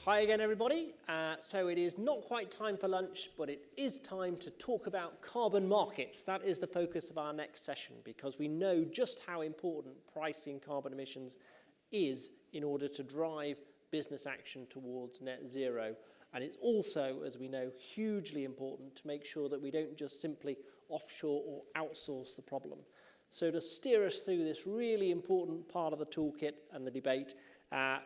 Hi again, everybody. So it is not quite time for lunch, but it is time to talk about carbon markets. That is the focus of our next session, because we know just how important pricing carbon emissions is in order to drive business action towards net zero. And it's also, as we know, hugely important to make sure that we don't just simply offshore or outsource the problem. So to steer us through this really important part of the toolkit and the debate,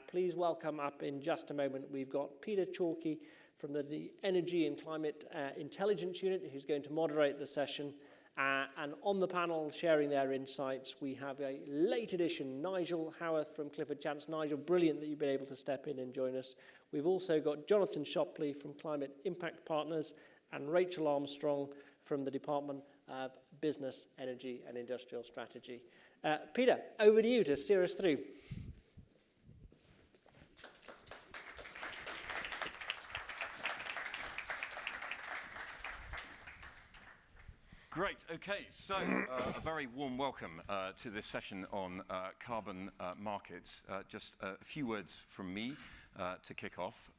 please welcome up in just a moment. We've got Peter Chalky from the Energy and Climate Intelligence Unit, who's going to moderate the session. And on the panel sharing their insights, we have a late edition, Nigel Howarth from Clifford Chance. Nigel, brilliant that you've been able to step in and join us. We've also got Jonathan Shopley from Climate Impact Partners and Rachel Armstrong from the Department of Business, Energy and Industrial Strategy. Peter, over to you to steer us through. Great. Okay, so a very warm welcome to this session on carbon markets. Just a few words from me to kick off.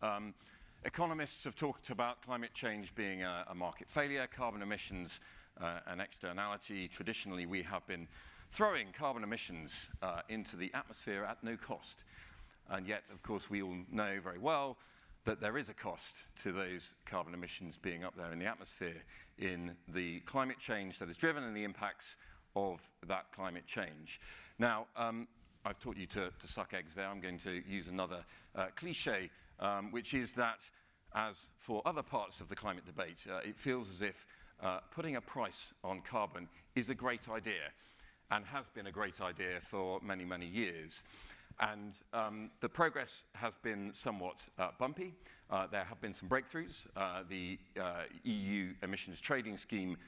Economists have talked about climate change being a market failure, carbon emissions an externality. Traditionally, we have been throwing carbon emissions into the atmosphere at no cost. And yet, of course, we all know very well that there is a cost to those carbon emissions being up there in the atmosphere in the climate change that is driven and the impacts of that climate change. Now, I've taught you to suck eggs there. I'm going to use another cliche, which is that, as for other parts of the climate debate, it feels as if putting a price on carbon is a great idea and has been a great idea for many, many years. And the progress has been somewhat bumpy. There have been some breakthroughs, the EU emissions trading scheme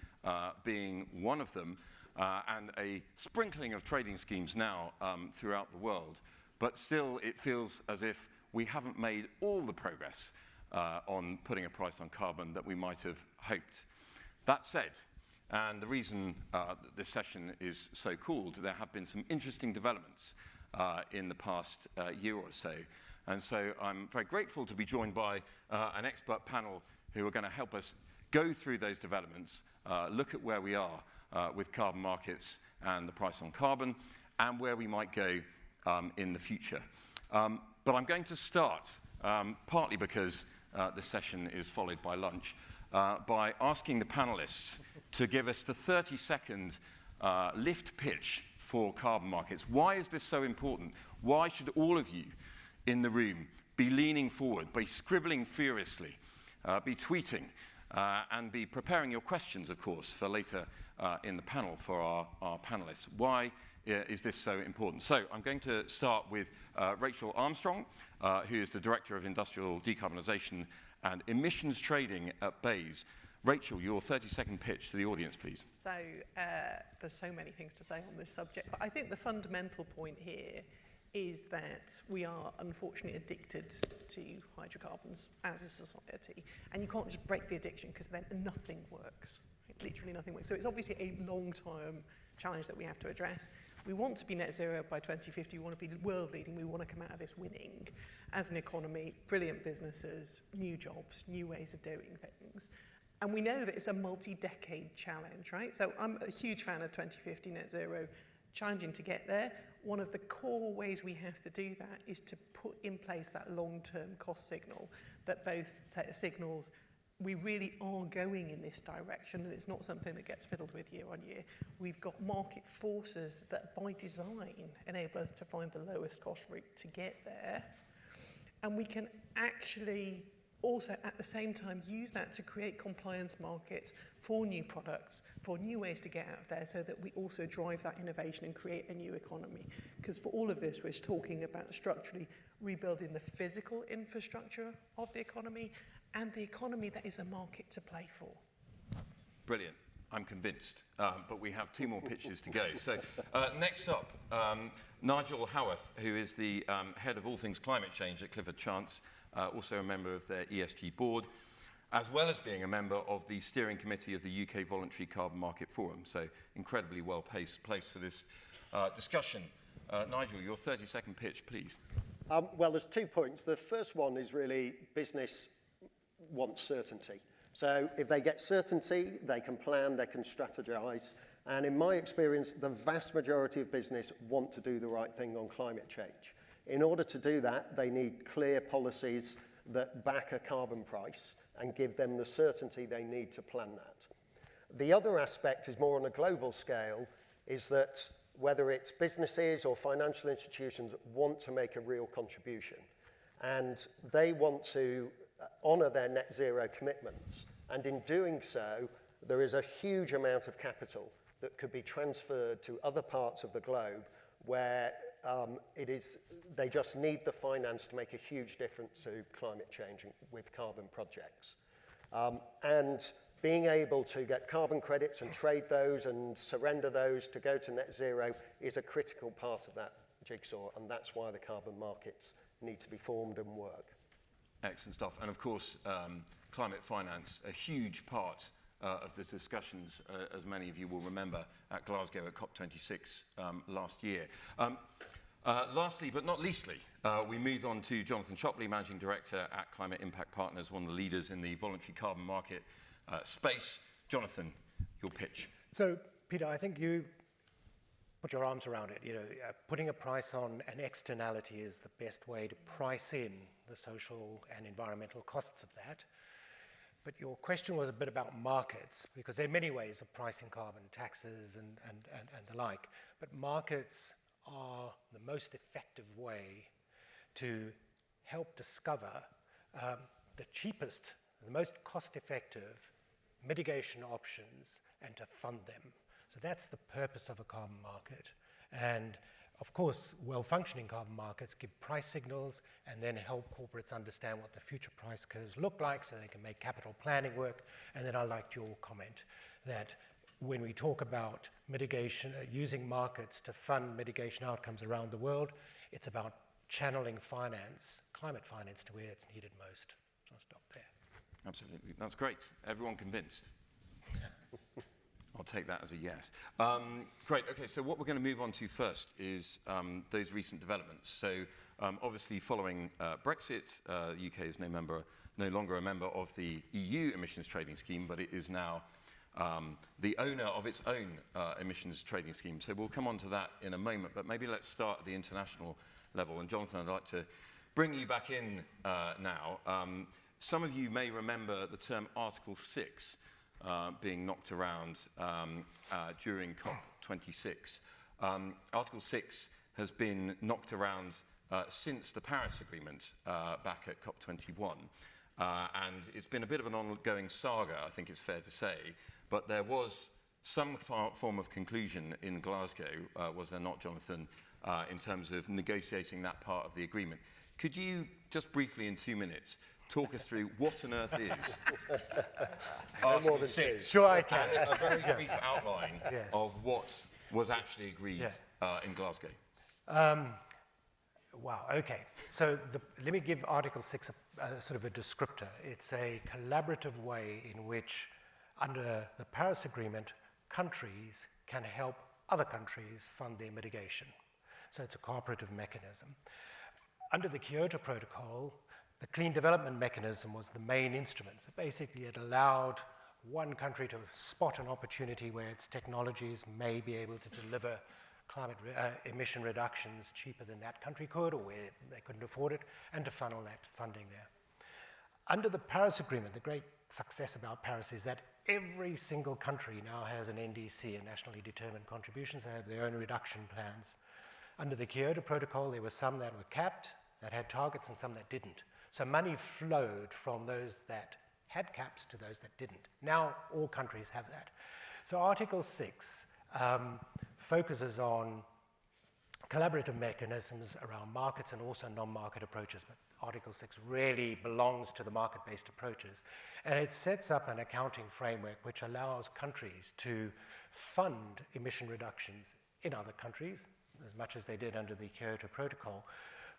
being one of them, and a sprinkling of trading schemes now throughout the world. But still, it feels as if we haven't made all the progress on putting a price on carbon that we might have hoped. That said, and the reason that this session is so called, there have been some interesting developments in the past year or so. And so I'm very grateful to be joined by an expert panel who are going to help us go through those developments, look at where we are with carbon markets and the price on carbon, and where we might go in the future. But I'm going to start, partly because the session is followed by lunch, by asking the panelists to give us the 30-second lift pitch for carbon markets. Why is this so important? Why should all of you in the room be leaning forward, be scribbling furiously, be tweeting, and be preparing your questions, of course, for later in the panel for our panelists? Why is this so important? So I'm going to start with Rachel Armstrong, who is the Director of Industrial Decarbonisation and Emissions Trading at BEIS. Rachel, your 30-second pitch to the audience, please. So there's so many things to say on this subject, but I think the fundamental point here is that we are unfortunately addicted to hydrocarbons as a society, and you can't just break the addiction because then nothing works. Literally nothing works. So it's obviously a long-term challenge that we have to address. We want to be net zero by 2050. We want to be world leading. We want to come out of this winning as an economy, brilliant businesses, new jobs, new ways of doing things. And we know that it's a multi-decade challenge, right? So I'm a huge fan of 2050 net zero, challenging to get there. One of the core ways we have to do that is to put in place that long-term cost signal that both signals we really are going in this direction, and it's not something that gets fiddled with year on year. We've got market forces that by design enable us to find the lowest cost route to get there. And we can actually also at the same time use that to create compliance markets for new products, for new ways to get out of there, so that we also drive that innovation and create a new economy. Because for all of this, we're talking about structurally rebuilding the physical infrastructure of the economy and the economy that is a market to play for. Brilliant. I'm convinced, but we have two more pitches to go. So next up, Nigel Howarth, who is the head of all things climate change at Clifford Chance, also a member of their ESG board, as well as being a member of the steering committee of the UK Voluntary Carbon Market Forum. So incredibly well placed for this discussion. Nigel, your 30-second pitch, please. Well, there's 2 points. The first one is really business wants certainty. So if they get certainty, they can plan, they can strategize. And in my experience, the vast majority of business want to do the right thing on climate change. In order to do that, they need clear policies that back a carbon price and give them the certainty they need to plan that. The other aspect is more on a global scale, is that whether it's businesses or financial institutions want to make a real contribution. And they want to honour their net zero commitments. And in doing so, there is a huge amount of capital that could be transferred to other parts of the globe where they just need the finance to make a huge difference to climate change with carbon projects. And being able to get carbon credits and trade those and surrender those to go to net zero is a critical part of that jigsaw, and that's why the carbon markets need to be formed and work. Excellent stuff. And of course, climate finance, a huge part of the discussions, as many of you will remember, at Glasgow at COP26 last year. Lastly, but not leastly, we move on to Jonathan Shopley, Managing Director at Climate Impact Partners, one of the leaders in the voluntary carbon market space. Jonathan, your pitch. So, Peter, I think you put your arms around it. Putting a price on an externality is the best way to price in the social and environmental costs of that. But your question was a bit about markets, because there are many ways of pricing carbon, taxes and the like. But markets are the most effective way to help discover the cheapest, the most cost-effective mitigation options and to fund them. So that's the purpose of a carbon market. And of course, well-functioning carbon markets give price signals and then help corporates understand what the future price curves look like so they can make capital planning work. And then I liked your comment that when we talk about mitigation, using markets to fund mitigation outcomes around the world, it's about channeling finance, climate finance, to where it's needed most. So I'll stop there. Absolutely. That's great. Everyone convinced? I'll take that as a yes. Great. Okay, so what we're going to move on to first is those recent developments. So obviously following Brexit, the UK is no longer a member of the EU emissions trading scheme, but it is now the owner of its own emissions trading scheme. So we'll come on to that in a moment, but maybe let's start at the international level. And Jonathan, I'd like to bring you back in now. Some of you may remember the term Article 6 being knocked around during COP26. Article 6 has been knocked around since the Paris Agreement back at COP21. And it's been a bit of an ongoing saga, I think it's fair to say. But there was some form of conclusion in Glasgow, was there not, Jonathan, in terms of negotiating that part of the agreement. Could you, just briefly in 2 minutes, talk us through what on earth is Article 6? Sure, I can. A very brief outline of what was actually agreed in Glasgow. Wow, okay. So let me give Article 6 a sort of a descriptor. It's a collaborative way in which, under the Paris Agreement, countries can help other countries fund their mitigation. So it's a cooperative mechanism. Under the Kyoto Protocol, the Clean Development Mechanism was the main instrument. So basically, it allowed one country to spot an opportunity where its technologies may be able to deliver climate emission reductions cheaper than that country could, or where they couldn't afford it, and to funnel that funding there. Under the Paris Agreement, the great success about Paris is that every single country now has an NDC, a nationally determined contributions. They have their own reduction plans. Under the Kyoto Protocol, there were some that were capped, that had targets, and some that didn't. So money flowed from those that had caps to those that didn't. Now all countries have that. So Article 6 focuses on collaborative mechanisms around markets and also non-market approaches. But Article 6 really belongs to the market-based approaches. And it sets up an accounting framework which allows countries to fund emission reductions in other countries, as much as they did under the Kyoto Protocol.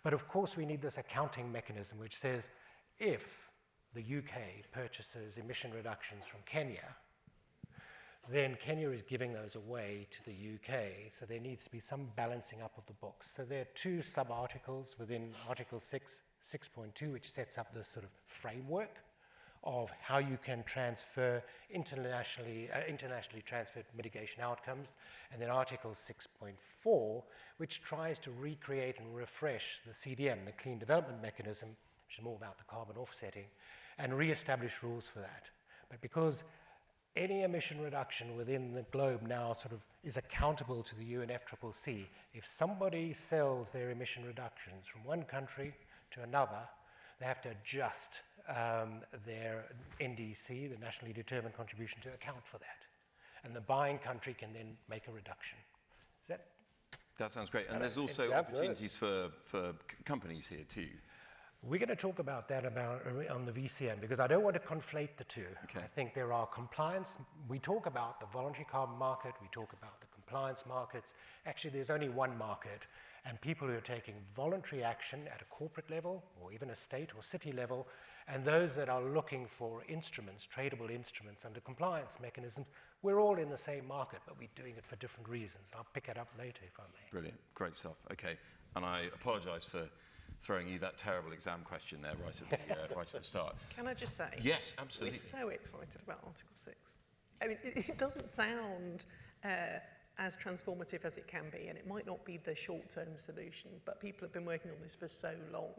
But of course, we need this accounting mechanism which says if the UK purchases emission reductions from Kenya, then Kenya is giving those away to the UK, so there needs to be some balancing up of the books. So there are two sub-articles within Article 6.2, which sets up this sort of framework of how you can transfer internationally transferred mitigation outcomes, and then Article 6.4, which tries to recreate and refresh the CDM, the Clean Development Mechanism, which is more about the carbon offsetting, and re-establish rules for that. But because any emission reduction within the globe now sort of is accountable to the UNFCCC, if somebody sells their emission reductions from one country to another, they have to adjust their NDC, the nationally determined contribution, to account for that. And the buying country can then make a reduction. Is that? That sounds great. And there's also opportunities for companies here too. We're going to talk about that on the VCM, because I don't want to conflate the two. Okay. I think there are compliance. We talk about the voluntary carbon market. We talk about the compliance markets. Actually, there's only one market. And people who are taking voluntary action at a corporate level, or even a state or city level, and those that are looking for instruments, tradable instruments under compliance mechanisms, we're all in the same market, but we're doing it for different reasons. I'll pick it up later if I may. Brilliant. Great stuff. Okay. And I apologise for throwing you that terrible exam question there right at the start. Can I just say? Yes, absolutely. We're so excited about Article 6. I mean, it doesn't sound as transformative as it can be, and it might not be the short-term solution, but people have been working on this for so long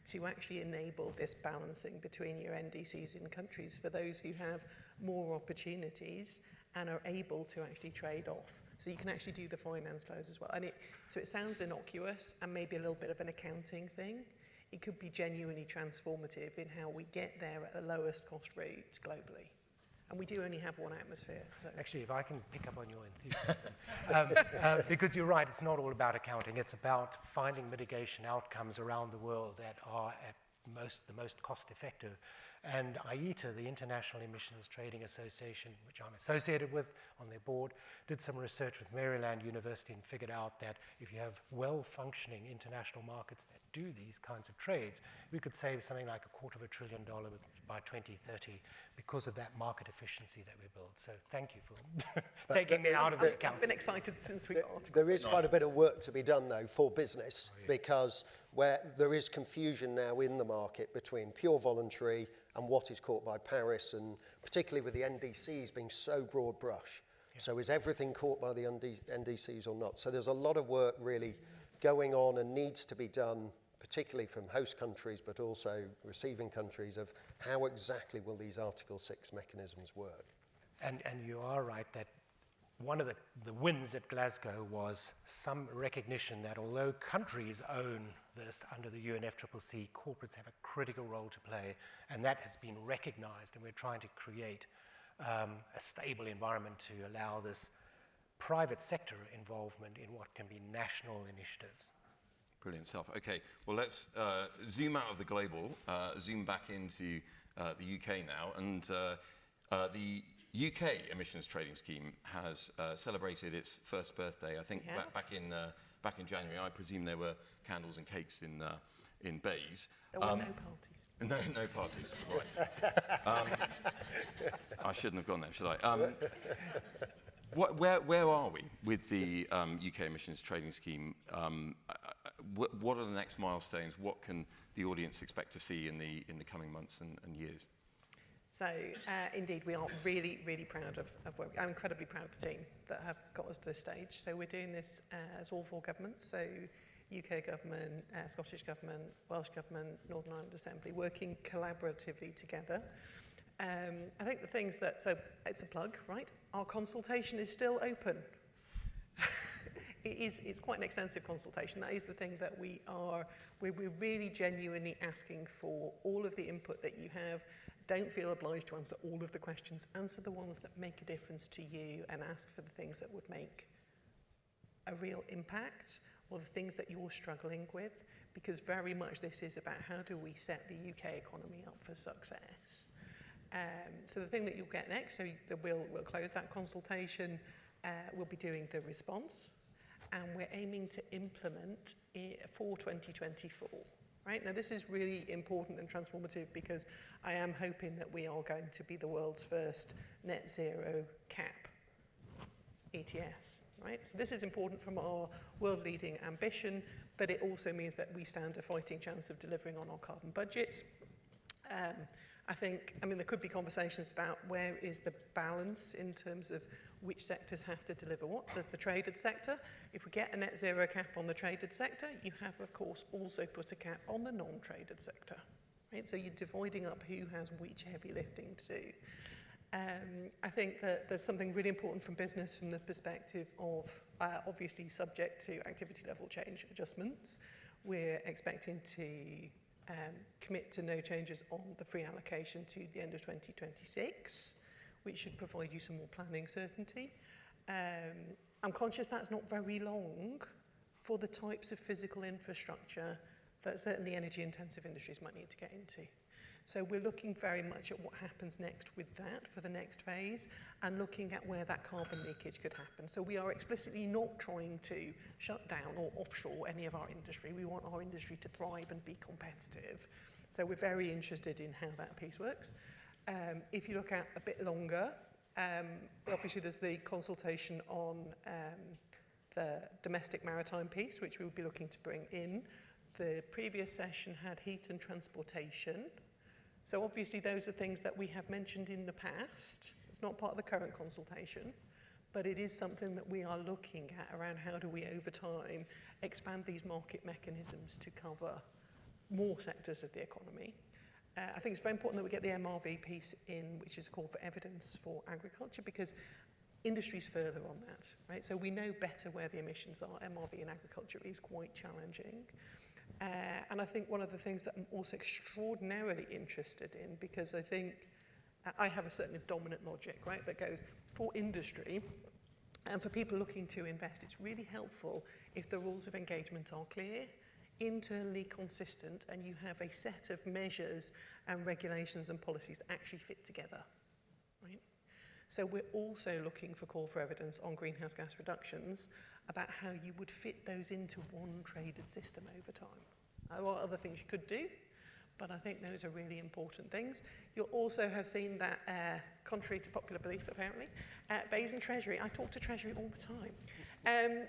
to actually enable this balancing between your NDCs in countries for those who have more opportunities and are able to actually trade off. So you can actually do the finance flows as well. And so it sounds innocuous and maybe a little bit of an accounting thing. It could be genuinely transformative in how we get there at the lowest cost route globally. And we do only have one atmosphere. So. Actually, if I can pick up on your enthusiasm, because you're right, it's not all about accounting. It's about finding mitigation outcomes around the world that are at the most cost effective. And IETA, the International Emissions Trading Association, which I'm associated with on their board, did some research with Maryland University and figured out that if you have well-functioning international markets that do these kinds of trades, we could save something like $250 billion by 2030 because of that market efficiency that we build. So thank you for taking me out of the account. I've been excited since we got Article 6. There is quite a bit of work to be done, though, for business, because where there is confusion now in the market between pure voluntary and what is caught by Paris, and particularly with the NDCs being so broad brush. Yeah. So is everything caught by the NDCs or not? So there's a lot of work really going on and needs to be done, particularly from host countries, but also receiving countries, of how exactly will these Article 6 mechanisms work. And you are right that one of the wins at Glasgow was some recognition that although countries own this under the UNFCCC, corporates have a critical role to play, and that has been recognized, and we're trying to create a stable environment to allow this private sector involvement in what can be national initiatives. Brilliant stuff. Okay, well, let's zoom out of the global, zoom back into the UK now, and the UK emissions trading scheme has celebrated its first birthday. I think back in January. I presume there were candles and cakes in Bays. There were no parties. No parties. Right. I shouldn't have gone there, should I? Where are we with the UK emissions trading scheme? What are the next milestones? What can the audience expect to see in the coming months and years? So, indeed, we are really, really proud of where I'm incredibly proud of the team that have got us to this stage. So we're doing this as all four governments, so UK government, Scottish government, Welsh government, Northern Ireland Assembly, working collaboratively together. I think the things that, so it's a plug, right? Our consultation is still open. It's quite an extensive consultation. That is the thing that we're really genuinely asking for all of the input that you have. Don't feel obliged to answer all of the questions. Answer the ones that make a difference to you, and ask for the things that would make a real impact, or the things that you're struggling with, because very much this is about how do we set the UK economy up for success. So the thing that you'll get next, so we'll close that consultation, we'll be doing the response, and we're aiming to implement it for 2024. Right? Now, this is really important and transformative, because I am hoping that we are going to be the world's first net zero cap ETS, right? So this is important from our world-leading ambition, but it also means that we stand a fighting chance of delivering on our carbon budgets. I mean, there could be conversations about where is the balance in terms of which sectors have to deliver what. There's the traded sector. If we get a net zero cap on the traded sector, you have, of course, also put a cap on the non-traded sector, right? So you're dividing up who has which heavy lifting to do. I think that there's something really important from business from the perspective of, obviously subject to activity level change adjustments. We're expecting to commit to no changes on the free allocation to the end of 2026, which should provide you some more planning certainty. I'm conscious that's not very long for the types of physical infrastructure that certainly energy intensive industries might need to get into. So we're looking very much at what happens next with that for the next phase and looking at where that carbon leakage could happen. So we are explicitly not trying to shut down or offshore any of our industry. We want our industry to thrive and be competitive. So we're very interested in how that piece works. If you look at a bit longer, obviously there's the consultation on the domestic maritime piece, which we would be looking to bring in. The previous session had heat and transportation. So obviously those are things that we have mentioned in the past. It's not part of the current consultation, but it is something that we are looking at around how do we over time expand these market mechanisms to cover more sectors of the economy. I think it's very important that we get the MRV piece in, which is a call for evidence for agriculture, because industry's further on that, right? So we know better where the emissions are. MRV in agriculture is quite challenging. And I think one of the things that I'm also extraordinarily interested in, because I think I have a certain dominant logic, right, that goes for industry and for people looking to invest, it's really helpful if the rules of engagement are clear, internally consistent, and you have a set of measures and regulations and policies that actually fit together, right? So we're also looking for call for evidence on greenhouse gas reductions about how you would fit those into one traded system over time. There are other things you could do, but I think those are really important things. You'll also have seen that, contrary to popular belief apparently, Bays and Treasury, I talk to Treasury all the time. And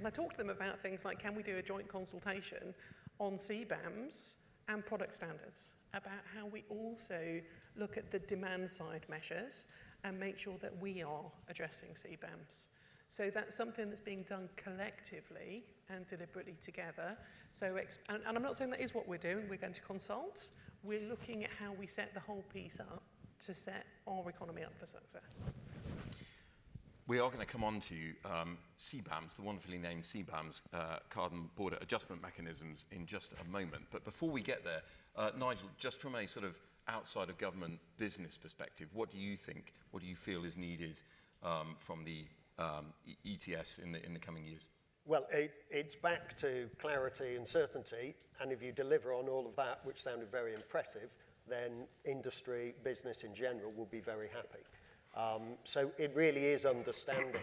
I talk to them about things like, can we do a joint consultation on CBAMs and product standards, about how we also look at the demand side measures and make sure that we are addressing CBAMs. So that's something that's being done collectively and deliberately together. So, and I'm not saying that is what we're doing, we're going to consult. We're looking at how we set the whole piece up to set our economy up for success. We are going to come on to CBAMs, the wonderfully named CBAMs, carbon border adjustment mechanisms, in just a moment. But before we get there, Nigel, just from a sort of outside of government business perspective, what do you think, what do you feel is needed from the ETS in the coming years? Well, it's back to clarity and certainty, and if you deliver on all of that, which sounded very impressive, then industry, business in general will be very happy. So it really is understanding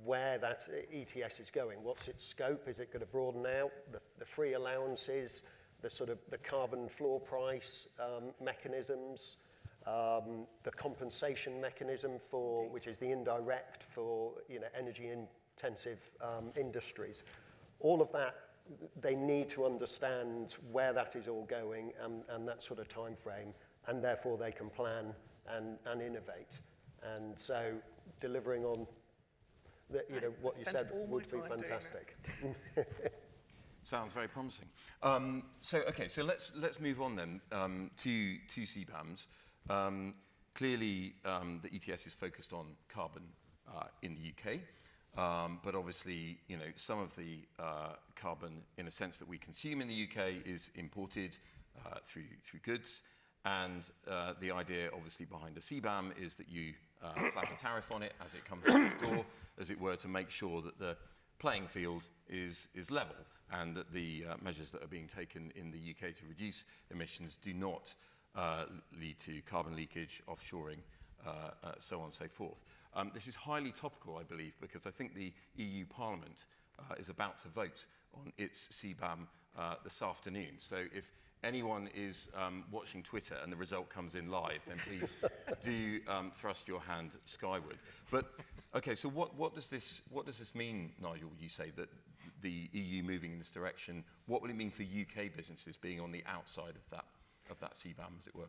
where that ETS is going. What's its scope? Is it going to broaden out? The free allowances, the sort of the carbon floor price mechanisms, the compensation mechanism for, which is the indirect for, energy intensive industries. All of that, they need to understand where that is all going and that sort of time frame, and therefore they can plan and innovate. And so delivering on what you said would be fantastic. Sounds very promising. So let's move on then to CBAMs. Clearly, the ETS is focused on carbon in the UK, but obviously, some of the carbon, in a sense, that we consume in the UK is imported through goods, and the idea, obviously, behind a CBAM is that you slap a tariff on it as it comes to the door, as it were, to make sure that the playing field is level, and that the measures that are being taken in the UK to reduce emissions do not lead to carbon leakage, offshoring, so on and so forth. This is highly topical, I believe, because I think the EU Parliament is about to vote on its CBAM this afternoon. So if anyone is watching Twitter and the result comes in live, then please do thrust your hand skyward. But Okay, so what does this mean, Nigel? You say that the EU moving in this direction. What will it mean for UK businesses being on the outside of that CBAM, as it were?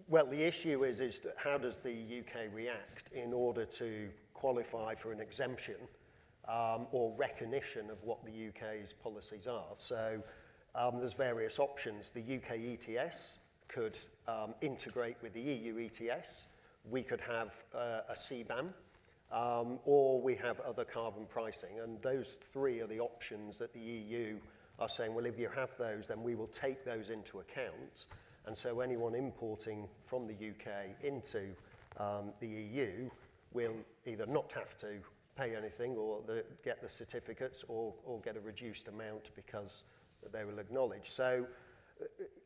Well, the issue is how does the UK react in order to qualify for an exemption or recognition of what the UK's policies are? So there's various options. The UK ETS could integrate with the EU ETS. We could have a CBAM, or we have other carbon pricing. And those three are the options that the EU are saying, well, if you have those, then we will take those into account. And so anyone importing from the UK into the EU will either not have to pay anything or get the certificates or get a reduced amount because they will acknowledge. So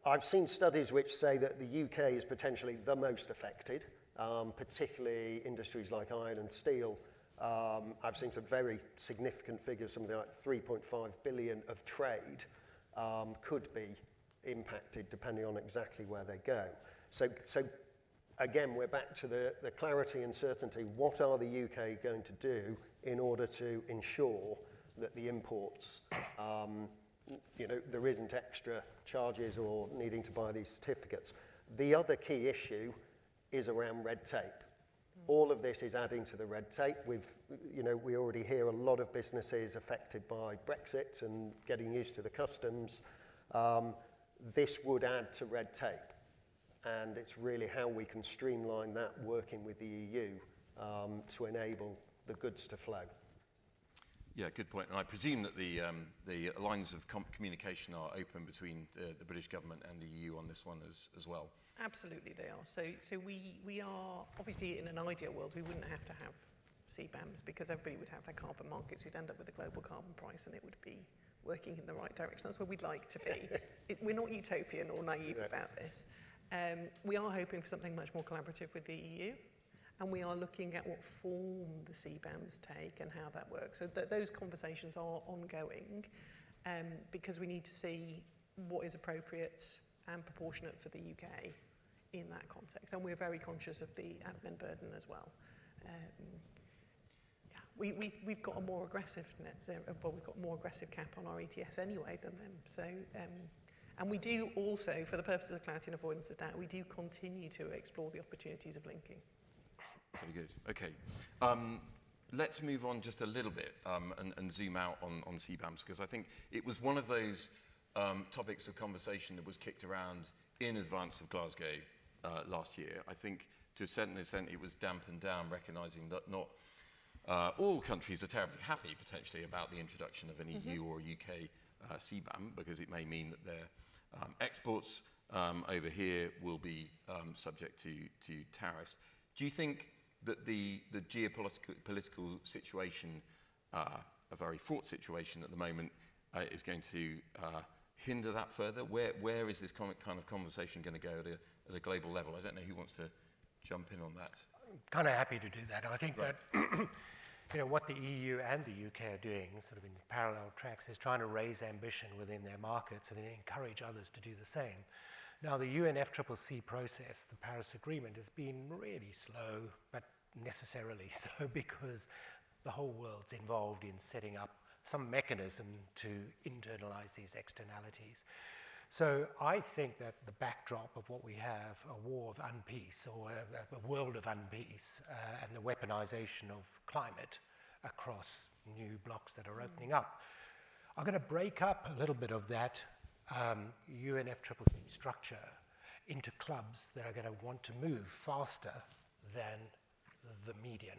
I've seen studies which say that the UK is potentially the most affected, particularly industries like iron and steel. I've seen some very significant figures, something like 3.5 billion of trade could be impacted depending on exactly where they go. So again, we're back to the clarity and certainty. What are the UK going to do in order to ensure that the imports, there isn't extra charges or needing to buy these certificates? The other key issue is around red tape. All of this is adding to the red tape. We already hear a lot of businesses affected by Brexit and getting used to the customs. This would add to red tape, and it's really how we can streamline that working with the EU to enable the goods to flow. Yeah, good point. And I presume that the lines of communication are open between the British government and the EU on this one as well. Absolutely, they are. So we are, obviously, in an ideal world, we wouldn't have to have CBAMs because everybody would have their carbon markets. We'd end up with a global carbon price and it would be working in the right direction. That's where we'd like to be. We're not utopian or naive about this. We are hoping for something much more collaborative with the EU, and we are looking at what form the CBAMs take and how that works. So those conversations are ongoing because we need to see what is appropriate and proportionate for the UK in that context. And we're very conscious of the admin burden as well. We've got a more aggressive net zero, well, we've got more aggressive cap on our ETS anyway than them. So, and we do also, for the purposes of clarity and avoidance of doubt, we do continue to explore the opportunities of linking. Very good. Okay. Let's move on just a little bit and zoom out on CBAMs, because I think it was one of those topics of conversation that was kicked around in advance of Glasgow last year. I think to a certain extent it was dampened down, recognising that not all countries are terribly happy potentially about the introduction of an EU or UK CBAM, because it may mean that their exports over here will be subject to tariffs. Do you think that the geopolitical situation, a very fraught situation at the moment, is going to hinder that further? Where is this kind of conversation going to go at a global level? I don't know who wants to jump in on that. I'm kind of happy to do that. I think that what the EU and the UK are doing sort of in parallel tracks is trying to raise ambition within their markets and then encourage others to do the same. Now, the UNFCCC process, the Paris Agreement, has been really slow, but necessarily so, because the whole world's involved in setting up some mechanism to internalize these externalities. So I think that the backdrop of what we have, a war of unpeace, or a world of unpeace, and the weaponization of climate across new blocks that are opening up, are going to break up a little bit of that UNFCCC structure into clubs that are going to want to move faster than the median.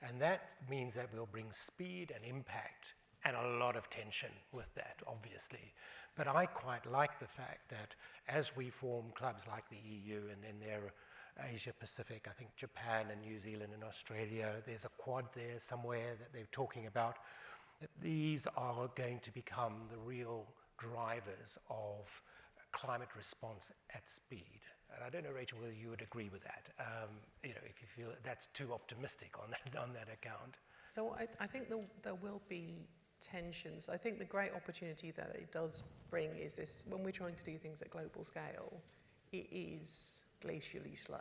And that means that we'll bring speed and impact and a lot of tension with that, obviously. But I quite like the fact that as we form clubs like the EU and then there are Asia Pacific, I think Japan and New Zealand and Australia, there's a quad there somewhere that they're talking about, that these are going to become the real drivers of climate response at speed. And I don't know, Rachel, whether you would agree with that, if you feel that that's too optimistic on that account. So I think there will be tensions. I think the great opportunity that it does bring is this: when we're trying to do things at global scale, it is glacially slow.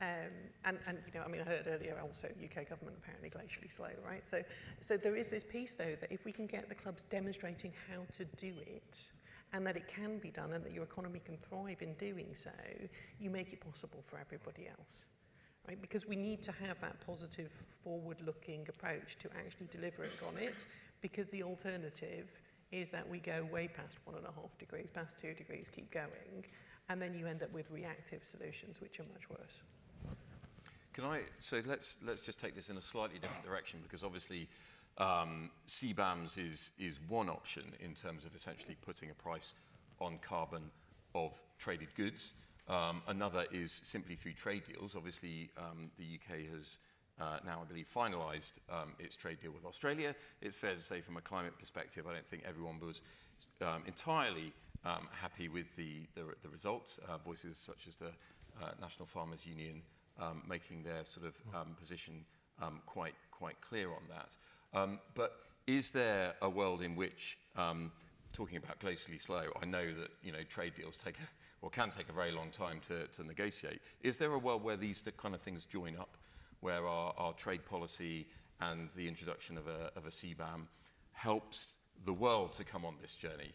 And you know, I mean, I heard earlier also UK government apparently glacially slow, right? So there is this piece though that if we can get the clubs demonstrating how to do it, and that it can be done, and that your economy can thrive in doing so, you make it possible for everybody else, right? Because we need to have that positive, forward-looking approach to actually delivering on it, because the alternative is that we go way past 1.5 degrees, past 2 degrees, keep going, and then you end up with reactive solutions, which are much worse. So let's just take this in a slightly different direction, because obviously CBAMs is one option in terms of essentially putting a price on carbon of traded goods. Another is simply through trade deals. Obviously, the UK has now, I believe, finalised its trade deal with Australia. It's fair to say from a climate perspective, I don't think everyone was entirely happy with the results. Voices such as the National Farmers Union making their sort of position quite clear on that. But is there a world in which, talking about glacially slow, I know that trade deals can take a very long time to negotiate. Is there a world where these kind of things join up, where our trade policy and the introduction of a CBAM helps the world to come on this journey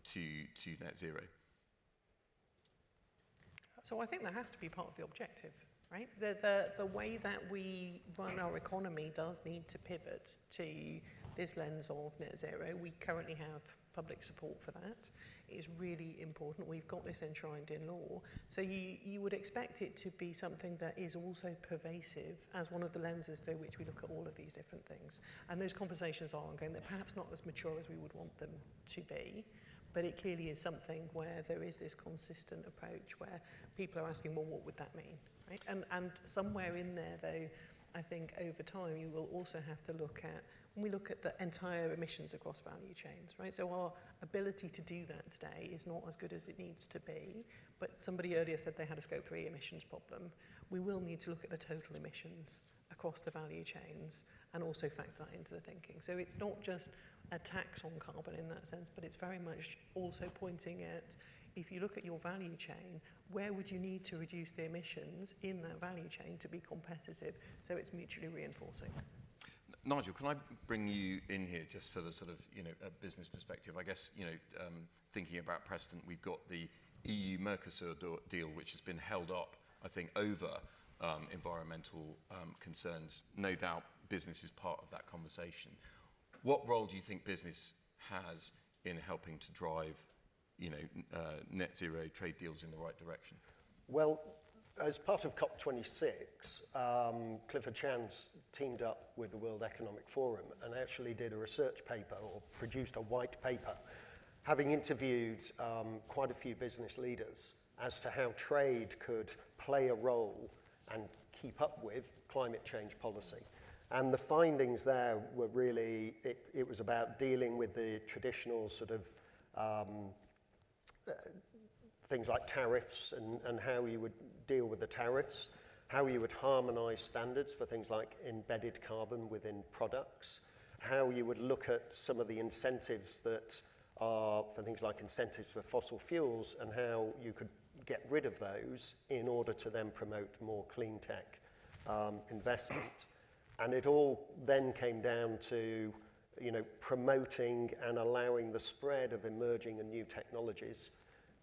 to net zero? So I think that has to be part of the objective, right? The way that we run our economy does need to pivot to this lens of net zero. We currently have public support for that. It's really important. We've got this enshrined in law. So you would expect it to be something that is also pervasive as one of the lenses through which we look at all of these different things. And those conversations are ongoing. They're perhaps not as mature as we would want them to be, but it clearly is something where there is this consistent approach where people are asking, well, what would that mean? Right? And somewhere in there, though, I think over time you will also have to look at, when we look at the entire emissions across value chains, right? So our ability to do that today is not as good as it needs to be, but somebody earlier said they had a Scope 3 emissions problem. We will need to look at the total emissions across the value chains and also factor that into the thinking. So it's not just a tax on carbon in that sense, but it's very much also pointing at, if you look at your value chain, where would you need to reduce the emissions in that value chain to be competitive? So it's mutually reinforcing. Nigel, can I bring you in here just for the sort of, a business perspective? I guess, thinking about precedent, we've got the EU-Mercosur deal, which has been held up, I think, over environmental concerns. No doubt business is part of that conversation. What role do you think business has in helping to drive net zero trade deals in the right direction? Well, as part of COP26, Clifford Chance teamed up with the World Economic Forum and actually did a research paper, or produced a white paper, having interviewed quite a few business leaders as to how trade could play a role and keep up with climate change policy. And the findings there were really, it was about dealing with the traditional sort of things like tariffs and how you would deal with the tariffs, how you would harmonise standards for things like embedded carbon within products, how you would look at some of the incentives that are for things like incentives for fossil fuels, and how you could get rid of those in order to then promote more clean tech investment. And it all then came down to promoting and allowing the spread of emerging and new technologies,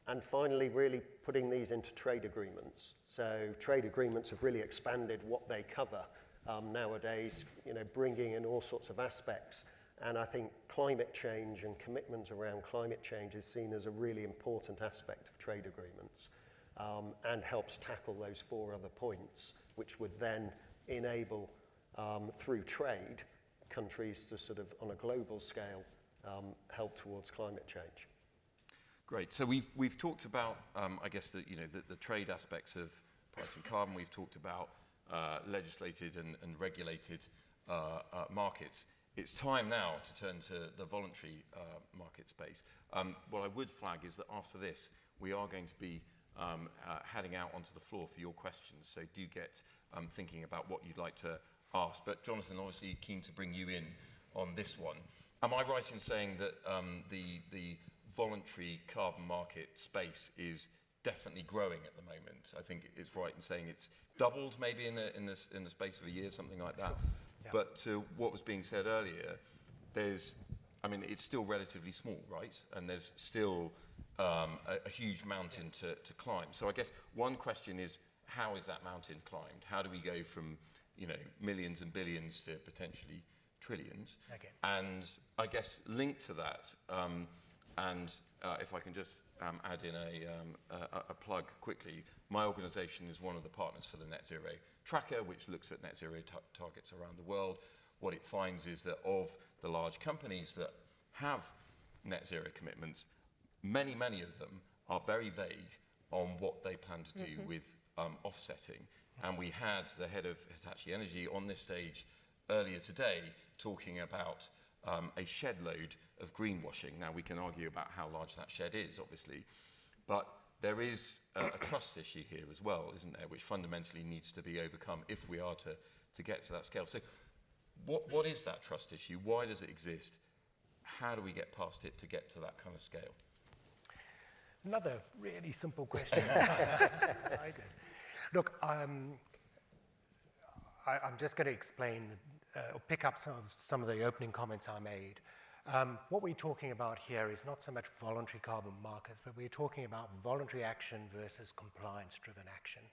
and finally really putting these into trade agreements. So trade agreements have really expanded what they cover nowadays, bringing in all sorts of aspects. And I think climate change and commitment around climate change is seen as a really important aspect of trade agreements, and helps tackle those 4 other points, which would then enable, through trade, countries to sort of, on a global scale, help towards climate change. Great. So we've talked about, I guess, the trade aspects of pricing carbon. We've talked about legislated and regulated markets. It's time now to turn to the voluntary market space. What I would flag is that after this, we are going to be heading out onto the floor for your questions. So do get thinking about what you'd like to ask. But Jonathan, obviously keen to bring you in on this one. Am I right in saying that the voluntary carbon market space is definitely growing at the moment. I think it's right in saying it's doubled maybe in the space of a year, something like that. Yeah. But to what was being said earlier, it's still relatively small, right? And there's still a huge mountain to climb. So I guess one question is, how is that mountain climbed? How do we go from, millions and billions to potentially trillions? Okay. And I guess linked to that, if I can just add in a plug quickly, my organisation is one of the partners for the Net Zero Tracker, which looks at net zero targets around the world. What it finds is that of the large companies that have net zero commitments, many of them are very vague on what they plan to do with offsetting. And we had the head of Hitachi Energy on this stage earlier today talking about a shed load of greenwashing. Now, we can argue about how large that shed is, obviously, but there is a trust issue here as well, isn't there, which fundamentally needs to be overcome if we are to get to that scale. So what is that trust issue? Why does it exist? How do we get past it to get to that kind of scale? Another really simple question. Right. Look, I'm just going to explain or pick up some of the opening comments I made. What we're talking about here is not so much voluntary carbon markets, but we're talking about voluntary action versus compliance-driven action.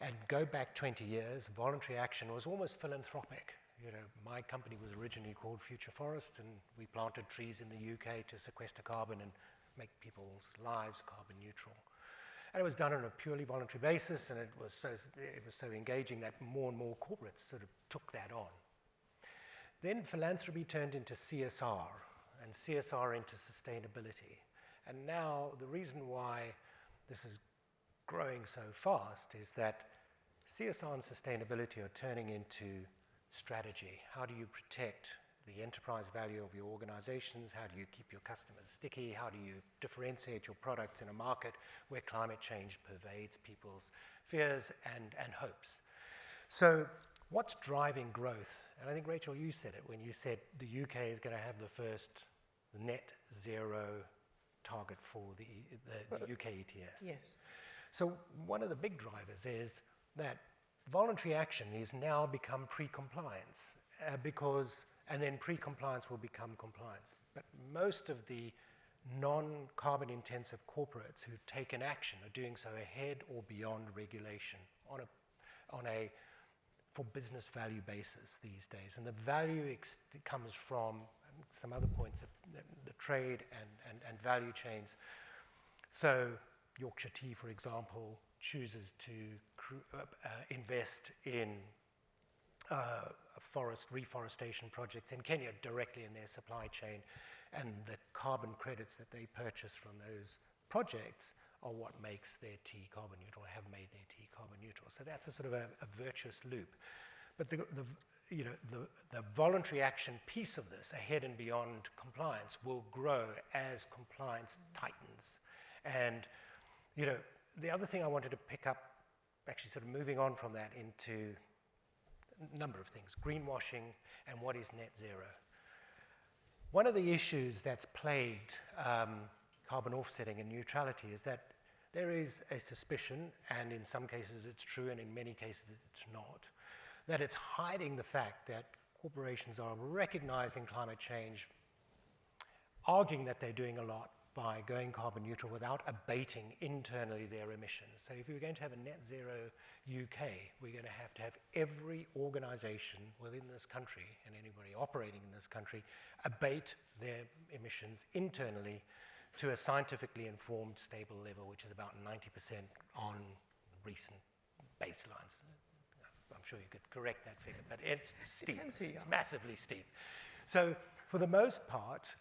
And go back 20 years, voluntary action was almost philanthropic. My company was originally called Future Forests, and we planted trees in the UK to sequester carbon and make people's lives carbon neutral. And it was done on a purely voluntary basis, and it was so engaging that more and more corporates sort of took that on. Then philanthropy turned into CSR, and CSR into sustainability. And now the reason why this is growing so fast is that CSR and sustainability are turning into strategy. How do you protect the enterprise value of your organizations? How do you keep your customers sticky? How do you differentiate your products in a market where climate change pervades people's fears and hopes? So what's driving growth? And I think, Rachel, you said it when you said the UK is going to have the first net zero target for the UK ETS. Yes. So one of the big drivers is that voluntary action is now become pre-compliance and then pre-compliance will become compliance. But most of the non-carbon intensive corporates who take an action are doing so ahead or beyond regulation on a for business value basis these days. And the value comes from some other points of the trade and value chains. So Yorkshire Tea, for example, chooses to invest in forest reforestation projects in Kenya directly in their supply chain, and the carbon credits that they purchase from those projects are what makes their tea carbon neutral, have made their tea carbon neutral. So that's a sort of a virtuous loop. But the voluntary action piece of this, ahead and beyond compliance, will grow as compliance tightens. And the other thing I wanted to pick up, actually sort of moving on from that into a number of things, greenwashing and what is net zero. One of the issues that's plagued carbon offsetting and neutrality is that there is a suspicion, and in some cases it's true and in many cases it's not, that it's hiding the fact that corporations are recognizing climate change, arguing that they're doing a lot by going carbon neutral without abating internally their emissions. So if we're going to have a net zero UK, we're going to have every organization within this country and anybody operating in this country abate their emissions internally to a scientifically informed stable level, which is about 90% on recent baselines. I'm sure you could correct that figure, but it's steep. It's massively steep. So for the most part,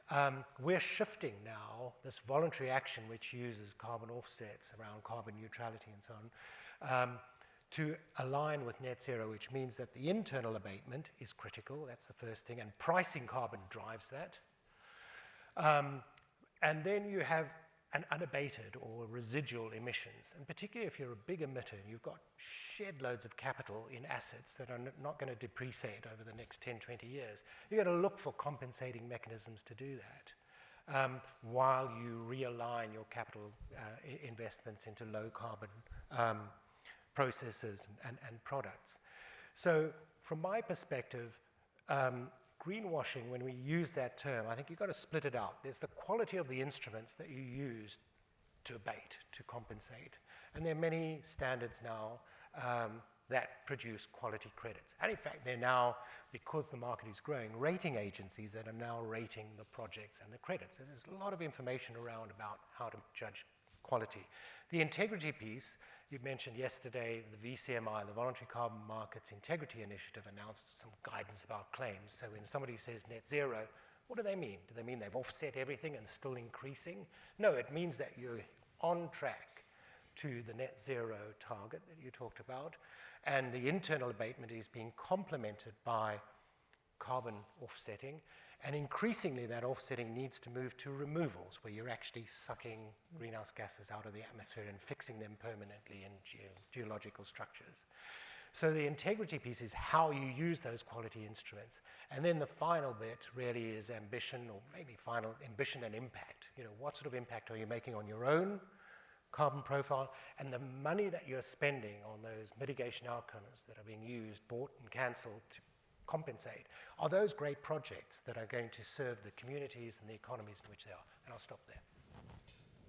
we're shifting now this voluntary action, which uses carbon offsets around carbon neutrality and so on, to align with net zero, which means that the internal abatement is critical. That's the first thing, and pricing carbon drives that. And then you have an unabated or residual emissions, and particularly if you're a big emitter and you've got shed loads of capital in assets that are not going to depreciate over the next 10, 20 years, you're going to look for compensating mechanisms to do that. while you realign your capital investments into low carbon processes and products. So from my perspective, greenwashing, when we use that term, I think you've got to split it out. There's the quality of the instruments that you use to abate, to compensate. And there are many standards now that produce quality credits. And in fact, they're now, because the market is growing, rating agencies that are now rating the projects and the credits. There's a lot of information around about how to judge quality. The integrity piece, you mentioned yesterday, the VCMI, the Voluntary Carbon Markets Integrity Initiative, announced some guidance about claims. So when somebody says net zero, what do they mean? Do they mean they've offset everything and still increasing? No, it means that you're on track to the net zero target that you talked about, and the internal abatement is being complemented by carbon offsetting, and increasingly that offsetting needs to move to removals, where you're actually sucking greenhouse gases out of the atmosphere and fixing them permanently in geological structures. So the integrity piece is how you use those quality instruments. And then the final bit really is ambition, or maybe final ambition and impact. You know, what sort of impact are you making on your own carbon profile, and the money that you're spending on those mitigation outcomes that are being used, bought and cancelled to compensate, are those great projects that are going to serve the communities and the economies in which they are. And I'll stop there.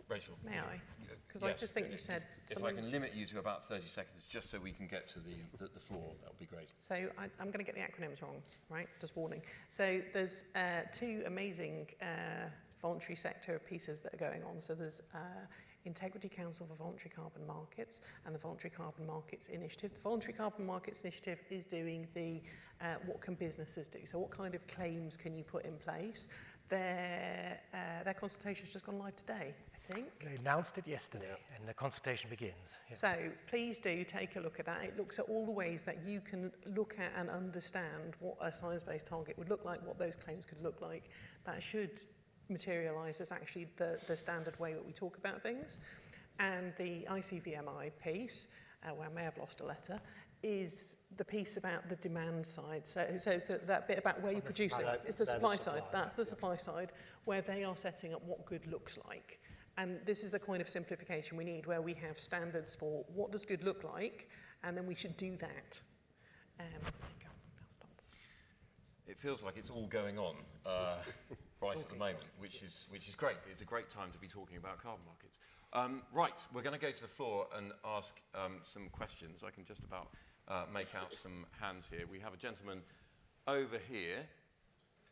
Rachel. May I? Because I just think you said something. If I can limit you to about 30 seconds, just so we can get to the floor, that would be great. So I'm going to get the acronyms wrong, right? Just warning. So there's two amazing voluntary sector pieces that are going on. So there's Integrity Council for Voluntary Carbon Markets and the Voluntary Carbon Markets Initiative. The Voluntary Carbon Markets Initiative is doing the what can businesses do? So what kind of claims can you put in place? Their consultation's just gone live today, I think. They announced it yesterday, and the consultation begins. Yeah. So please do take a look at that. It looks at all the ways that you can look at and understand what a science-based target would look like, what those claims could look like. That should materialise as actually the standard way that we talk about things. And the ICVMI piece, where I may have lost a letter, is the piece about the demand side. So that bit about where you produce it. It's the supply side. That's the supply side, where they are setting up what good looks like. And this is the kind of simplification we need, where we have standards for what does good look like, and then we should do that. There you go. I'll stop. It feels like it's all going on right at the moment, which is great. It's a great time to be talking about carbon markets. Right, we're going to go to the floor and ask some questions. I can just about make out some hands here. We have a gentleman over here.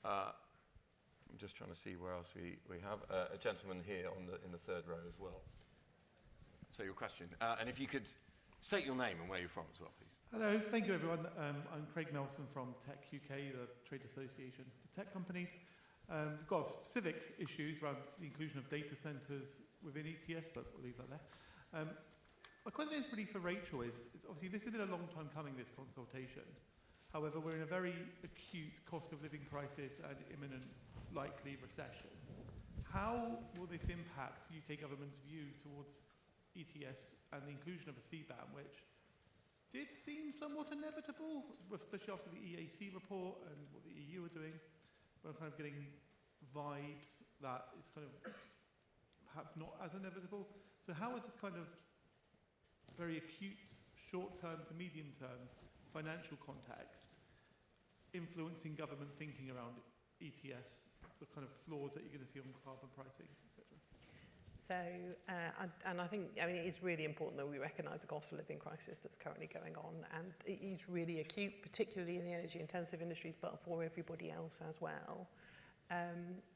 I'm just trying to see where else we have a gentleman here in the third row as well. So your question, and if you could state your name and where you're from as well, please. Hello, thank you everyone. I'm Craig Nelson from Tech UK, the trade association for tech companies. We've got specific issues around the inclusion of data centres within ETS, but we'll leave that there. My question is really for Rachel is obviously this has been a long time coming, this consultation. However, we're in a very acute cost of living crisis and imminent likely recession. How will this impact UK government's view towards ETS and the inclusion of a CBAM, which did seem somewhat inevitable, especially after the EAC report and what the EU are doing? We're kind of getting vibes that it's kind of perhaps not as inevitable. So how is this kind of very acute short-term to medium-term financial context influencing government thinking around ETS, the kind of flaws that you're going to see on carbon pricing, etc.? So, and I think, I mean, it is really important that we recognise the cost of living crisis that's currently going on, and it is really acute, particularly in the energy-intensive industries, but for everybody else as well.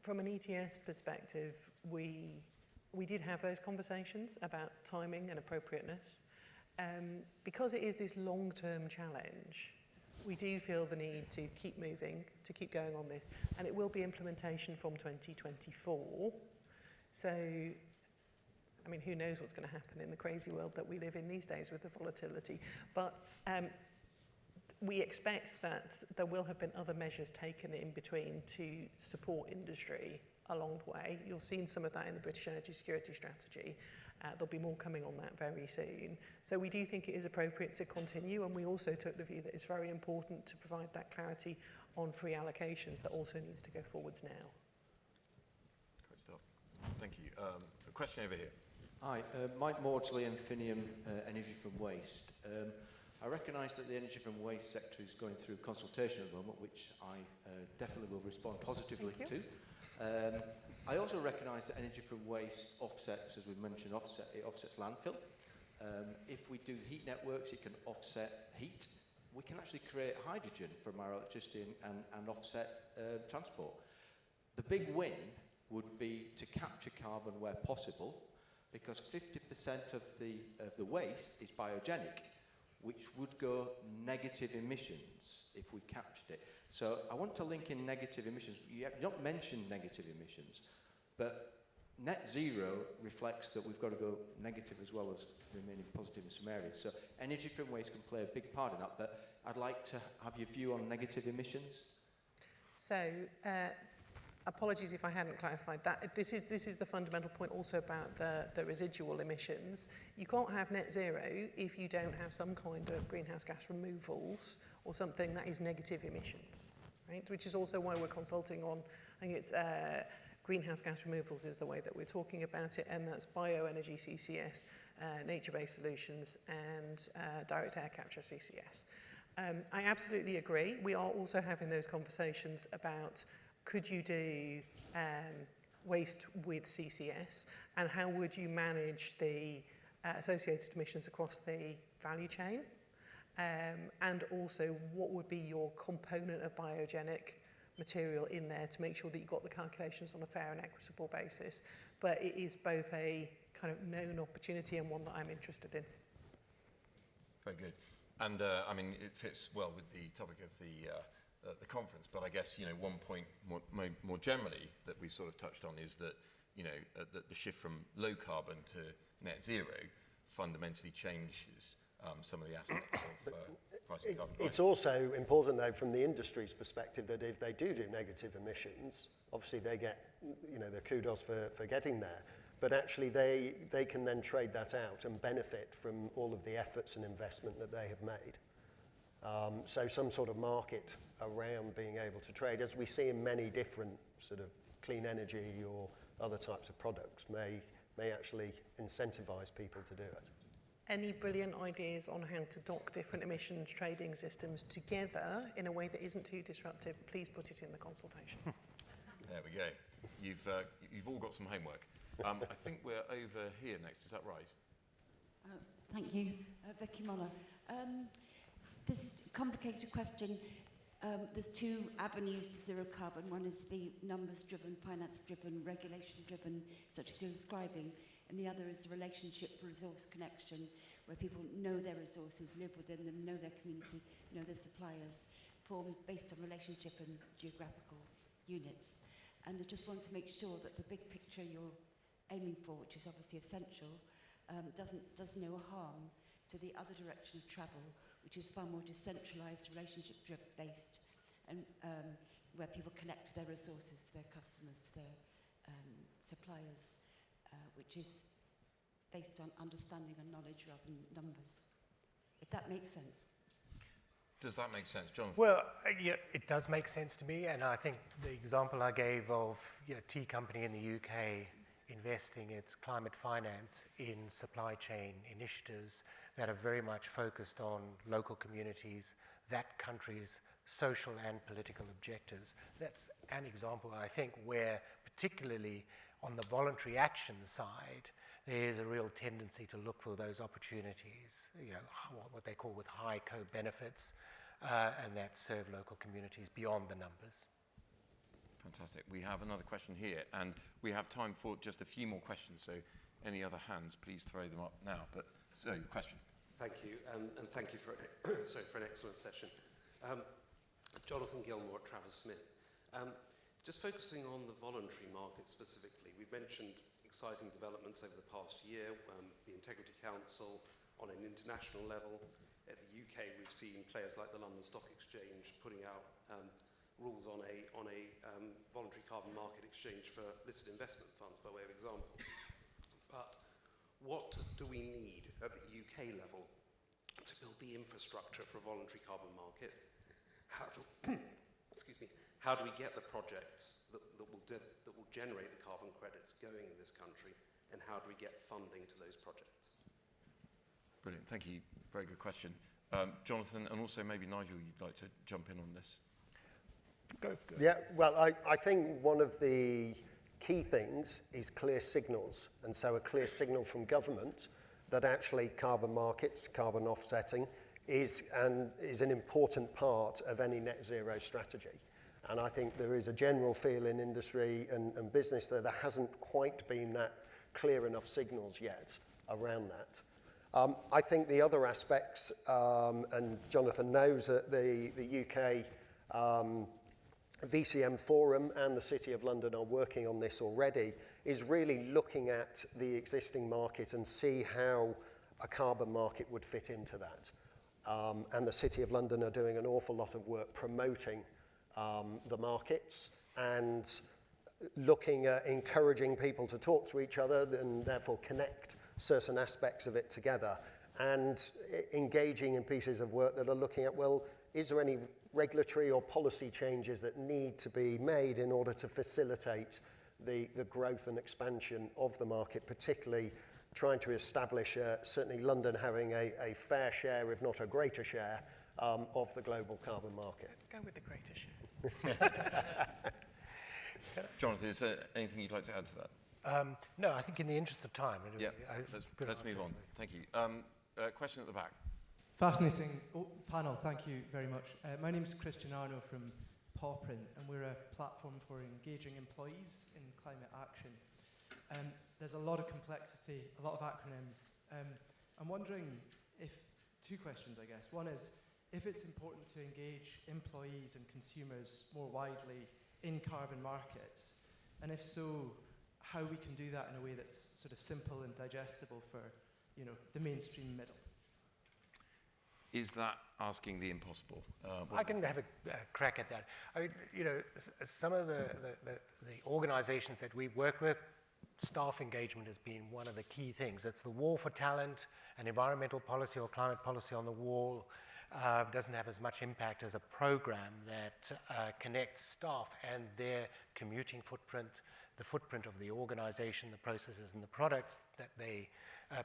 From an ETS perspective, we did have those conversations about timing and appropriateness. Because it is this long-term challenge, we do feel the need to keep moving, to keep going on this, and it will be implementation from 2024. So, I mean, who knows what's going to happen in the crazy world that we live in these days with the volatility. But we expect that there will have been other measures taken in between to support industry along the way. You've seen some of that in the British Energy Security Strategy. There'll be more coming on that very soon. So we do think it is appropriate to continue, and we also took the view that it's very important to provide that clarity on free allocations that also needs to go forwards now. Thank you. A question over here. Hi, Mike Maudsley, Infinium Energy from Waste. I recognise that the energy from waste sector is going through consultation at the moment, which I definitely will respond positively to. I also recognise that energy from waste offsets, as we mentioned, it offsets landfill. If we do heat networks, it can offset heat. We can actually create hydrogen from our electricity and offset transport. The big win would be to capture carbon where possible, because 50% of the waste is biogenic, which would go negative emissions if we captured it. So I want to link in negative emissions. You have not mentioned negative emissions, but net zero reflects that we've got to go negative as well as remaining positive in some areas. So energy from waste can play a big part in that, but I'd like to have your view on negative emissions. So, apologies if I hadn't clarified that. This is the fundamental point also about the residual emissions. You can't have net zero if you don't have some kind of greenhouse gas removals or something that is negative emissions, right? Which is also why we're consulting on, I think it's greenhouse gas removals is the way that we're talking about it, and that's bioenergy CCS, nature-based solutions, and direct air capture CCS. I absolutely agree. We are also having those conversations about could you do waste with CCS, and how would you manage the associated emissions across the value chain, and also what would be your component of biogenic material in there to make sure that you've got the calculations on a fair and equitable basis. But it is both a kind of known opportunity and one that I'm interested in. Very good. And I mean, it fits well with the topic of the conference, but I guess, one point more generally that we've sort of touched on is that, that the shift from low carbon to net zero fundamentally changes some of the aspects of pricing carbon. It's also important, though, from the industry's perspective, that if they do negative emissions, obviously they get, the kudos for getting there, but actually they can then trade that out and benefit from all of the efforts and investment that they have made. So some sort of market around being able to trade, as we see in many different sort of clean energy or other types of products, may actually incentivize people to do it. Any brilliant ideas on how to dock different emissions trading systems together in a way that isn't too disruptive, please put it in the consultation. There we go. You've all got some homework. I think we're over here next, is that right? Thank you. Vicky Moller. This is a complicated question. There's two avenues to zero carbon. One is the numbers-driven, finance-driven, regulation-driven, such as you're describing, and the other is the relationship resource connection, where people know their resources, live within them, know their community, know their suppliers, formed based on relationship and geographical units. And I just want to make sure that the big picture you're aiming for, which is obviously essential, does no harm to the other direction of travel, which is far more decentralised, relationship-based, and where people connect their resources to their customers, to their suppliers, which is based on understanding and knowledge rather than numbers. If that makes sense. Does that make sense, Jonathan? Well, it does make sense to me, and I think the example I gave of a tea company in the UK investing its climate finance in supply chain initiatives that are very much focused on local communities, that country's social and political objectives. That's an example, I think, where particularly on the voluntary action side, there's a real tendency to look for those opportunities, what they call with high co-benefits, and that serve local communities beyond the numbers. Fantastic. We have another question here, and we have time for just a few more questions, so any other hands, please throw them up now. But, so, question. Thank you, and thank you for an excellent session. Jonathan Gilmore at Travers Smith. Just focusing on the voluntary market specifically, we've mentioned exciting developments over the past year, the Integrity Council on an international level. At the UK, we've seen players like the London Stock Exchange putting out rules on a voluntary carbon market exchange for listed investment funds, by way of example. But what do we need at the UK level to build the infrastructure for a voluntary carbon market? How do we get the projects that will generate the carbon credits going in this country, and how do we get funding to those projects? Brilliant, thank you. Very good question. Jonathan, and also maybe Nigel, you'd like to jump in on this? Go. Yeah, well, I think one of the key things is clear signals, and so a clear signal from government that actually carbon markets, carbon offsetting, is an important part of any net zero strategy. And I think there is a general feel in industry and business that there hasn't quite been that clear enough signals yet around that. I think the other aspects, and Jonathan knows that the UK VCM Forum and the City of London are working on this already, is really looking at the existing market and see how a carbon market would fit into that. And the City of London are doing an awful lot of work promoting the markets and looking at encouraging people to talk to each other and therefore connect certain aspects of it together, and engaging in pieces of work that are looking at, well, is there any regulatory or policy changes that need to be made in order to facilitate the growth and expansion of the market, particularly trying to establish, certainly London having a fair share, if not a greater share, of the global carbon market. Go with the greater share. Jonathan, is there anything you'd like to add to that? No, I think in the interest of time. Yeah, let's move on. Thank you. Question at the back. Fascinating panel, thank you very much. My name is Christian Arno from Pawprint, and we're a platform for engaging employees in climate action. There's a lot of complexity, a lot of acronyms. I'm wondering if, two questions I guess. One is, if it's important to engage employees and consumers more widely in carbon markets, and if so, how we can do that in a way that's sort of simple and digestible for, the mainstream middle. Is that asking the impossible? I can have a crack at that. I mean, some of the organizations that we've worked with, staff engagement has been one of the key things. It's the war for talent, and environmental policy or climate policy on the wall doesn't have as much impact as a program that connects staff and their commuting footprint, the footprint of the organization, the processes and the products that they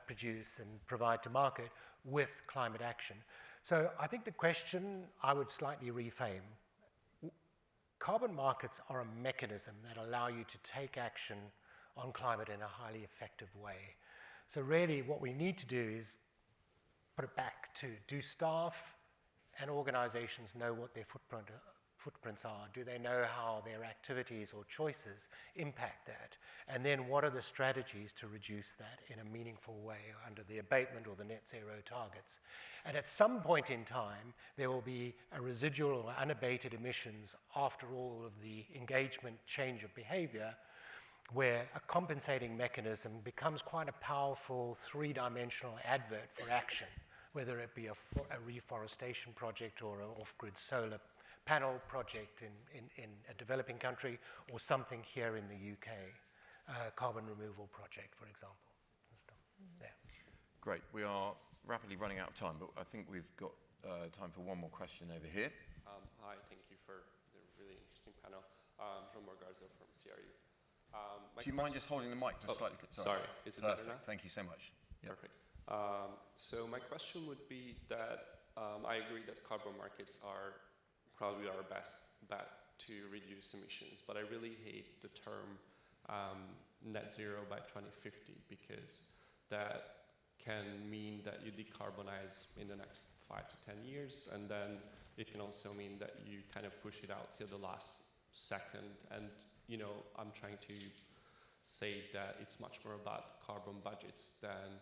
produce and provide to market with climate action. So I think the question I would slightly reframe. Carbon markets are a mechanism that allow you to take action on climate in a highly effective way. So really what we need to do is put it back to, do staff and organizations know what their footprints are? Do they know how their activities or choices impact that? And then what are the strategies to reduce that in a meaningful way under the abatement or the net zero targets? And at some point in time, there will be a residual or unabated emissions after all of the engagement change of behavior, where a compensating mechanism becomes quite a powerful three-dimensional advert for action, whether it be a reforestation project or an off-grid solar panel project in a developing country, or something here in the UK, carbon removal project, for example. There. Great. We are rapidly running out of time, but I think we've got time for one more question over here. Hi, thank you for the really interesting panel. Jean-Marc Garza from CRU. Do you mind just holding the mic just slightly? Sorry, is it better now? Thank you so much. Yep. Perfect. So my question would be that I agree that carbon markets are probably our best bet to reduce emissions, but I really hate the term net zero by 2050, because that can mean that you decarbonize in the next 5 to 10 years, and then it can also mean that you kind of push it out till the last second. And I'm trying to say that it's much more about carbon budgets than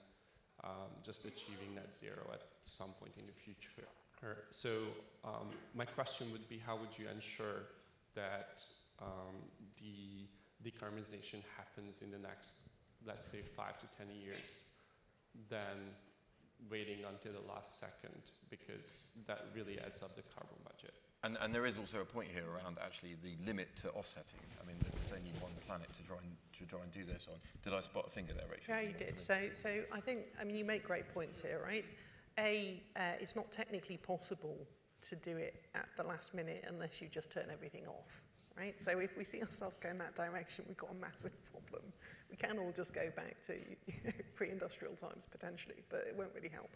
just achieving net zero at some point in the future. So my question would be, how would you ensure that the decarbonization happens in the next, let's say, 5 to 10 years, than waiting until the last second, because that really adds up the carbon budget? And there is also a point here around actually the limit to offsetting. I mean, there's only one planet to try and do this on. Did I spot a finger there, Rachel? Yeah, you did. So I think, you make great points here, right? It's not technically possible to do it at the last minute unless you just turn everything off, right? So if we see ourselves going that direction, we've got a massive problem. We can all just go back to pre-industrial times potentially, but it won't really help.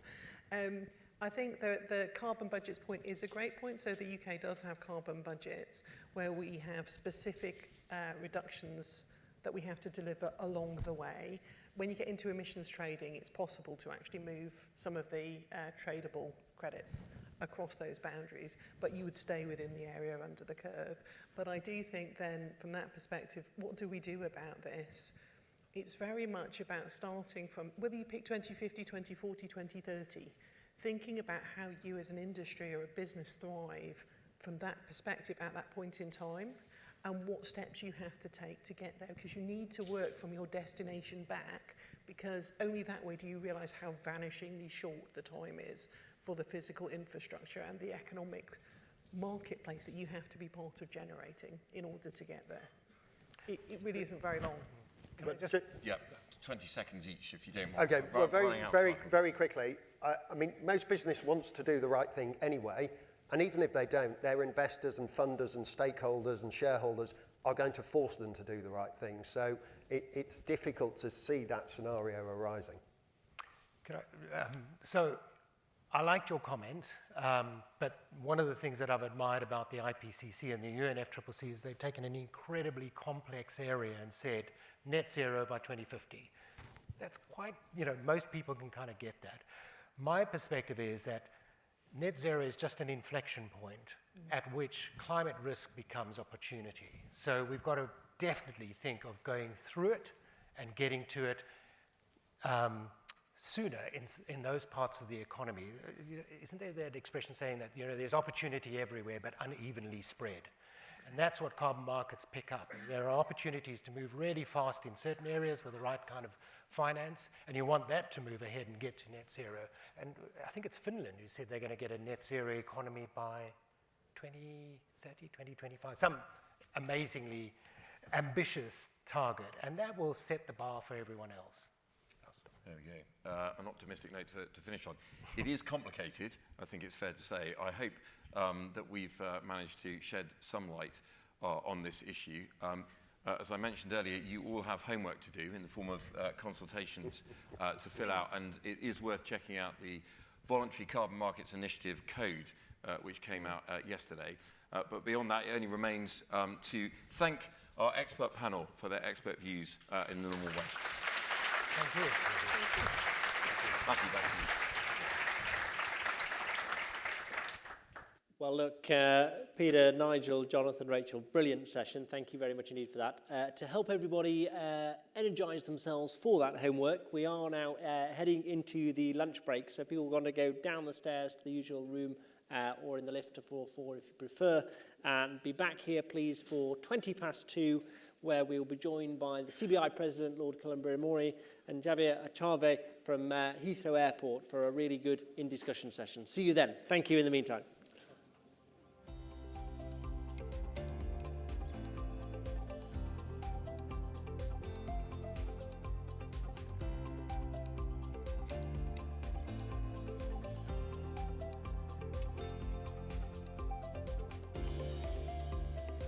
I think the carbon budgets point is a great point. So the UK does have carbon budgets where we have specific reductions that we have to deliver along the way. When you get into emissions trading, it's possible to actually move some of the tradable credits across those boundaries, but you would stay within the area under the curve. But I do think then, from that perspective, what do we do about this? It's very much about starting from, whether you pick 2050, 2040, 2030, thinking about how you as an industry or a business thrive from that perspective at that point in time, and what steps you have to take to get there, because you need to work from your destination back, because only that way do you realise how vanishingly short the time is for the physical infrastructure and the economic marketplace that you have to be part of generating in order to get there. It really isn't very long. Yeah, 20 seconds each, if you don't mind. Okay, well, very quickly. I mean, most business wants to do the right thing anyway, and even if they don't, their investors and funders and stakeholders and shareholders are going to force them to do the right thing. So it's difficult to see that scenario arising. So I liked your comment, but one of the things that I've admired about the IPCC and the UNFCCC is they've taken an incredibly complex area and said net zero by 2050. That's quite, most people can kind of get that. My perspective is that net zero is just an inflection point at which climate risk becomes opportunity. So we've got to definitely think of going through it and getting to it sooner in those parts of the economy. Isn't there that expression saying that there's opportunity everywhere but unevenly spread? And that's what carbon markets pick up. There are opportunities to move really fast in certain areas with the right kind of finance, and you want that to move ahead and get to net zero. And I think it's Finland who said they're going to get a net zero economy by 2030, 2025, some amazingly ambitious target, and that will set the bar for everyone else. There we go. An optimistic note to finish on. It is complicated, I think it's fair to say. I hope that we've managed to shed some light on this issue. As I mentioned earlier, you all have homework to do in the form of consultations to fill out, and it is worth checking out the Voluntary Carbon Markets Initiative Code, which came out yesterday. But beyond that, it only remains to thank our expert panel for their expert views in the normal way. Thank you. Matthew, back to you. Well, look, Peter, Nigel, Jonathan, Rachel, brilliant session. Thank you very much indeed for that. To help everybody energise themselves for that homework, we are now heading into the lunch break. So people are going to go down the stairs to the usual room or in the lift to floor 4 if you prefer. And be back here, please, for 2:20, where we will be joined by the CBI President, Lord Columbury-Mori, and Javier Achave from Heathrow Airport for a really good in-discussion session. See you then. Thank you in the meantime.